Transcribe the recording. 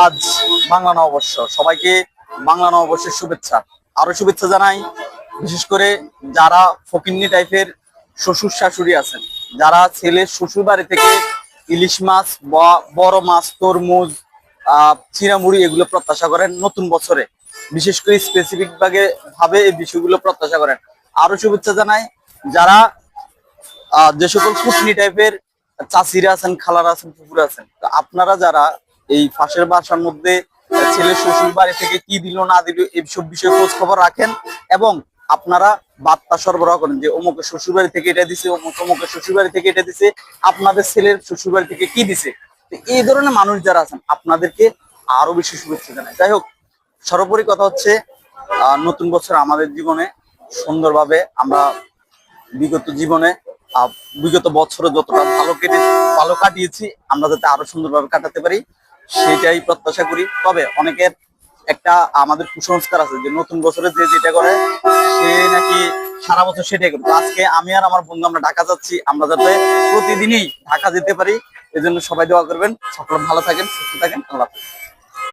আজ বাংলা নববর্ষ, সবাইকে বাংলা নববর্ষের শুভেচ্ছা। আরো শুভেচ্ছা জানাই বিশেষ করে যারা ফকিন্নি টাইপের শ্বশুর শাশুড়ি আছেন, যারা ছেলের শ্বশুর বাড়ি থেকে ইলিশ মাছ, বড় মাছ, তরমুজ, চিড়ামুড়ি এগুলো প্রত্যাশা করেন নতুন বছরে, বিশেষ করে স্পেসিফিক ভাবে এই বিষয়গুলো প্রত্যাশা করেন। আরো শুভেচ্ছা জানাই যারা যে সকল কুটনি টাইপের চাচিরা আছেন, খালারা আছেন, পুকুর আছেন, তো আপনারা যারা এই ফাঁসের বাসার মধ্যে ছেলে শ্বশুর বাড়ি থেকে কি দিল না দিল এইসব বিষয়ে খোঁজ খবর রাখেন এবং আপনারা বার্তা সরবরাহ করেন যে অমুকের শ্বশুর বাড়ি থেকে এটা দিছে, অমুকের শ্বশুর বাড়ি থেকে এটা দিছে, আপনাদের ছেলের শ্বশুর বাড়ি থেকে কি দিছে। এই ধরনের মানুষ যারা আছেন আপনাদেরকে আরো বেশি শুভেচ্ছা জানাই। যাই হোক, সর্বোপরি কথা হচ্ছে নতুন বছর আমাদের জীবনে সুন্দরভাবে আমরা বিগত বছরে যতটা ভালো কাটিয়েছি আমরা যাতে আরো সুন্দরভাবে কাটাতে পারি সেটাই প্রত্যাশা করি। তবে অনেকের একটা আমাদের কুসংস্কার আছে যে নতুন বছরে যে যেটা করে সে নাকি সারা বছর সেটাই করে। আজকে আমি আর আমার বন্ধু আমরা ঢাকা যাচ্ছি, আমরা যাতে প্রতিদিনই ঢাকা যেতে পারি, এজন্য সবাই দোয়া করবেন। সকলে ভালো থাকেন, সুস্থ থাকেন। আল্লাহ হাফেজ।